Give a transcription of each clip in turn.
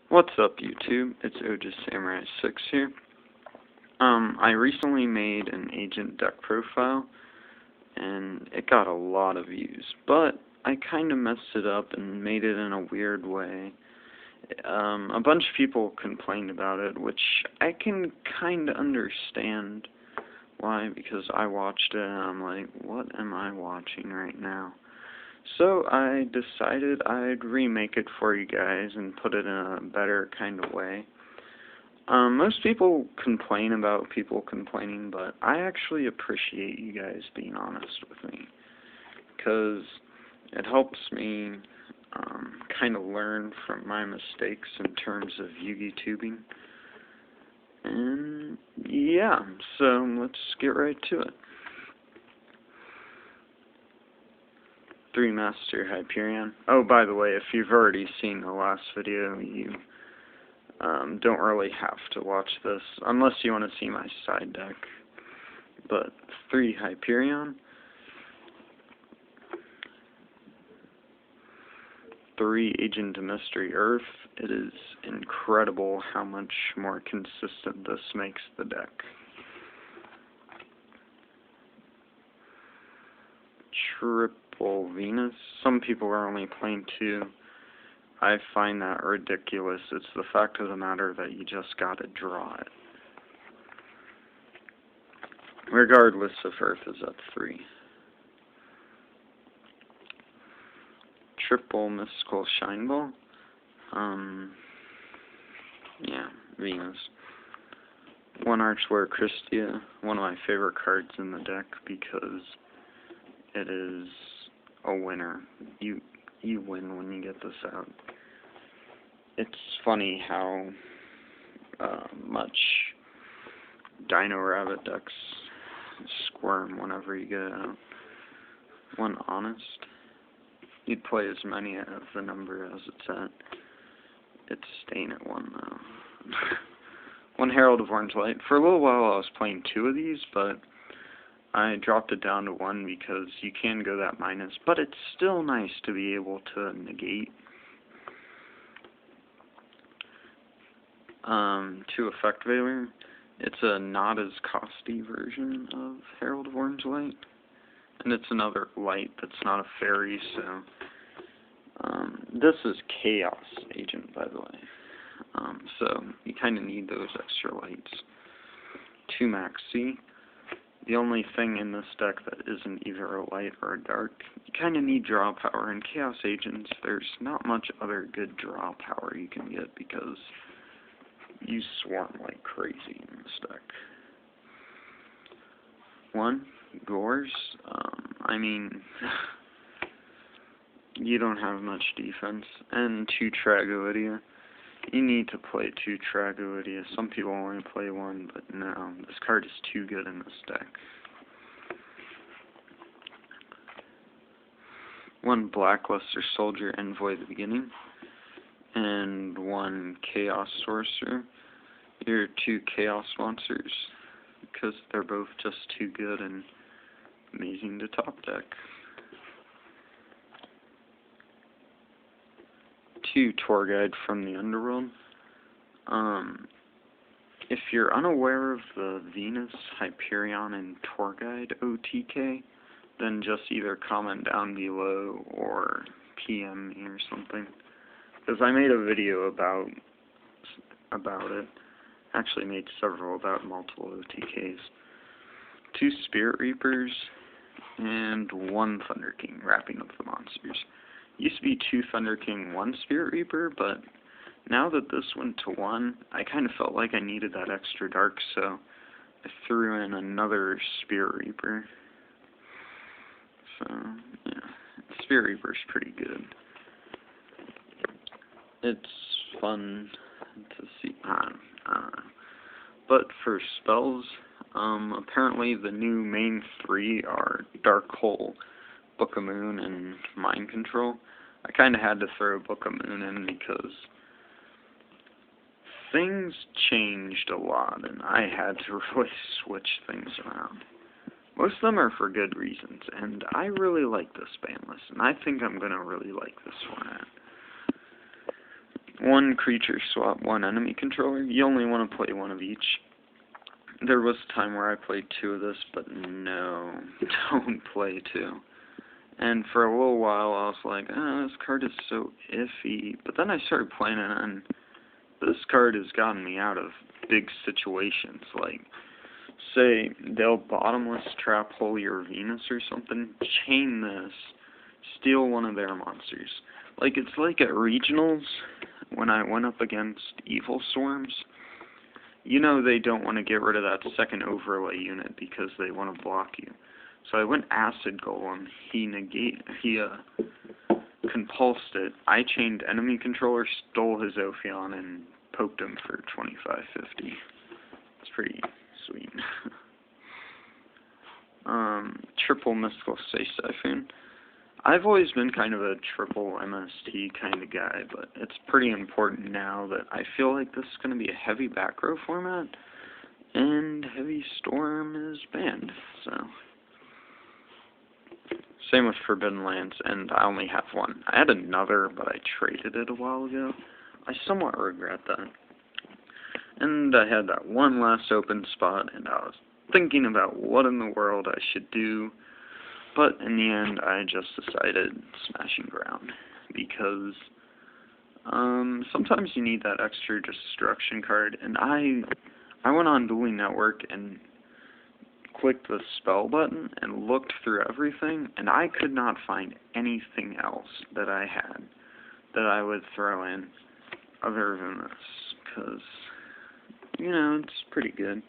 What's up, YouTube? It's Ojus Samurai 6 here. I recently made an agent deck profile, and it got a lot of views, but I kind of messed it up and made it in a weird way. A bunch of people complained about it, which I can kind of understand why, because I watched it and I'm like, what am I watching right now? So I decided I'd remake it for you guys and put it in a better kind of way. Most people complain about people complaining, but I actually appreciate you guys being honest with me, because it helps me kind of learn from my mistakes in terms of Yugi-tubing. And yeah, so let's get right to it. 3 Master Hyperion. Oh, by the way, if you've already seen the last video, you don't really have to watch this, unless you want to see my side deck. But 3 Hyperion, 3 Agent of Mystery Earth. It is incredible how much more consistent this makes the deck. Triple Venus. Some people are only playing 2. I find that ridiculous. It's the fact of the matter that you just gotta draw it. Regardless if Earth is at 3. Triple Mystical Shineball. Yeah, Venus. 1 Archware Christia. One of my favorite cards in the deck because it is a winner. You win when you get this out. It's funny how much Dino Rabbit decks squirm whenever you get it out. 1 Honest. You'd play as many of the number as it's at. It's staying at 1 though. 1 Herald of Orange Light. For a little while I was playing 2 of these, but I dropped it down to 1 because you can go that minus, but it's still nice to be able to negate. 2 Effect Veiler. It's a not as costly version of Herald of Orange Light, and it's another light that's not a fairy, so this is Chaos Agent, by the way. So you kind of need those extra lights. 2 Maxi. The only thing in this deck that isn't either a light or a dark, you kind of need draw power. In Chaos Agents, there's not much other good draw power you can get because you swarm like crazy in this deck. 1 Gores. I mean, you don't have much defense. And 2 Tragoidia. You need to play 2 Tragoidia. Some people only play 1, but no, this card is too good in this deck. 1 Blackluster Soldier, Envoy at the beginning, and 1 Chaos Sorcerer. Your 2 Chaos Monsters, because they're both just too good and amazing to top deck. 2 Tour Guide from the Underworld. If you're unaware of the Venus, Hyperion, and Tour Guide OTK, then just either comment down below or PM me or something. Because I made a video about it. Actually made several about multiple OTKs. 2 Spirit Reapers, and 1 Thunder King, Wrapping Up the Monsters. Used to be 2 Thunder King, 1 Spirit Reaper, but now that this went to 1, I kind of felt like I needed that extra dark, so I threw in another Spirit Reaper. So, yeah, Spirit Reaper's pretty good. It's fun to see. I don't know. But for spells, apparently the new main 3 are Dark Hole, Book of Moon, and Mind Control. I kind of had to throw Book of Moon in because things changed a lot, and I had to really switch things around. Most of them are for good reasons, and I really like this Banlist, and I think I'm going to really like this format. One creature swap, one enemy controller. You only want to play one of each. There was a time where I played two of this, but no, don't play two. And for a little while I was like, this card is so iffy. But then I started playing it, and this card has gotten me out of big situations. Like, say, they'll bottomless trap Holy or Venus or something, chain this, steal one of their monsters. Like, it's like at regionals, when I went up against Evil Storms, you know they don't want to get rid of that second overlay unit because they want to block you. So I went Acid Golem, he compulsed it, I chained enemy controller, stole his Ophion, and poked him for 25.50. It's pretty sweet. Triple Mystical Stay Siphon. I've always been kind of a triple MST kind of guy, but it's pretty important now that I feel like this is going to be a heavy back row format, and Heavy Storm is banned, so. Same with Forbidden Lands, and I only have one. I had another, but I traded it a while ago. I somewhat regret that. And I had that one last open spot, and I was thinking about what in the world I should do, but in the end, I just decided Smashing Ground, because sometimes you need that extra destruction card, and I went on Dueling Network and clicked the spell button and looked through everything, and I could not find anything else that I had that I would throw in other than this, because, you know, it's pretty good.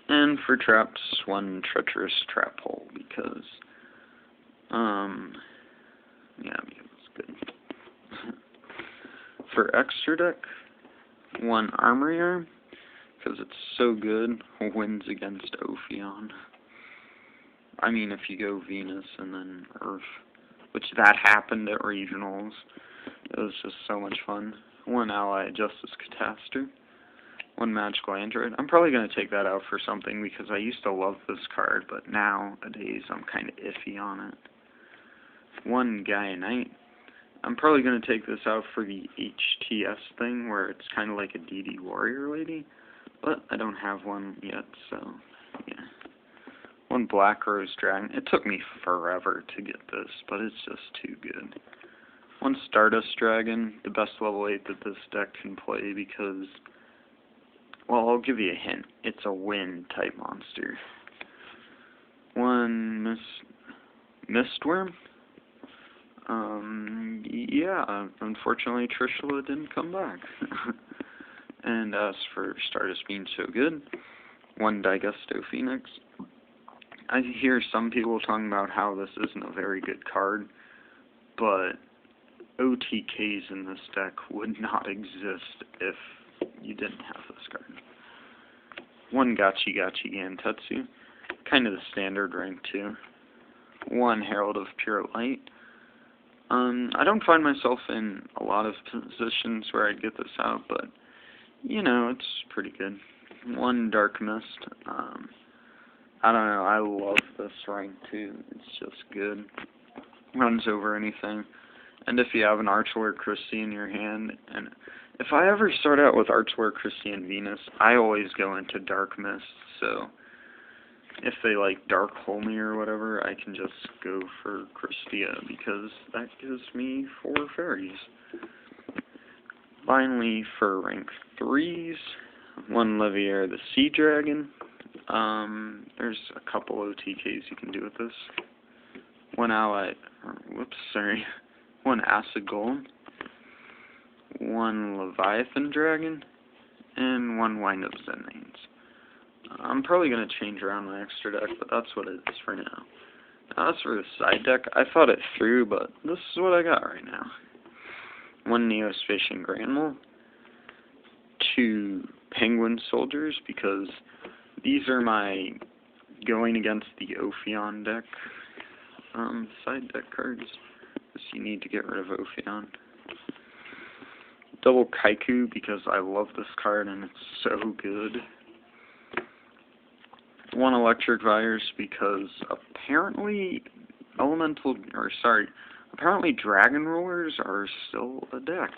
And for traps, one Treacherous Trap Hole, because, because it's good. For extra deck, one Armory Arm, because it's so good, wins against Ophion. I mean, if you go Venus and then Earth, which that happened at regionals, it was just so much fun. One Ally Justice Catastrophe, one Magical Android. I'm probably going to take that out for something because I used to love this card, but nowadays I'm kind of iffy on it. One Gaia Knight. I'm probably going to take this out for the HTS thing where it's kind of like a DD Warrior Lady, but I don't have one yet, so yeah. One Black Rose Dragon. It took me forever to get this, but it's just too good. One Stardust Dragon, the best level 8 that this deck can play because, well, I'll give you a hint. It's a wind type monster. One Mistworm. Yeah, unfortunately Trishula didn't come back. And as for Stardust being so good, one Digesto Phoenix. I hear some people talking about how this isn't a very good card, but OTKs in this deck would not exist if you didn't have this card. One Gachi Gantetsu, kind of the standard rank too. One Herald of Pure Light. I don't find myself in a lot of positions where I'd get this out, but, you know, it's pretty good. One Dark Mist. I don't know, I love this rank too. It's just good. Runs over anything. And if you have an Archware Christie in your hand, and if I ever start out with Archware Christie and Venus, I always go into Dark Mist, so if they like Dark Hole me or whatever, I can just go for Christia, because that gives me 4 fairies. Finally, for rank 3s, one Leviair the Sea Dragon. There's a couple OTKs you can do with this. One one Acid Golem, one Leviathan Dragon, and one Wind Up Zenmaines. I'm probably going to change around my extra deck, but that's what it is for now. As for the side deck, I thought it through, but this is what I got right now. One Neospatian Granmal, 2 Penguin Soldiers, because these are my going against the Ophion deck side deck cards, because you need to get rid of Ophion. Double Kaiku, because I love this card and it's so good. One Electric Virus, because apparently Apparently Dragon Rollers are still a deck.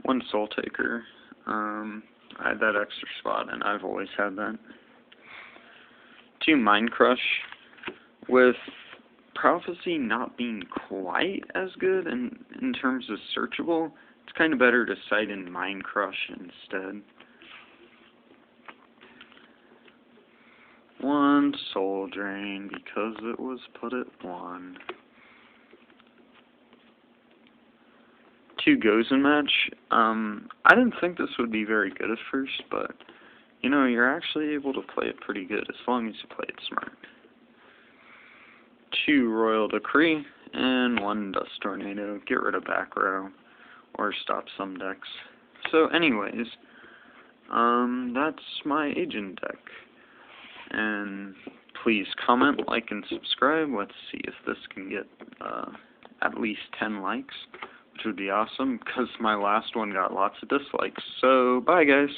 1 Soul Taker. I had that extra spot, and I've always had that. 2 Mind Crush, with Prophecy not being quite as good in terms of searchable. It's kind of better to cite in Mind Crush instead. 1 Soul Drain, because it was put at 1. 2 Goes and Match. I didn't think this would be very good at first, but you know, you're actually able to play it pretty good as long as you play it smart. 2 Royal Decree and 1 Dust Tornado. Get rid of back row or stop some decks. So anyways, that's my agent deck. And please comment, like, and subscribe. Let's see if this can get at least 10 likes, which would be awesome, because my last one got lots of dislikes. So, bye guys.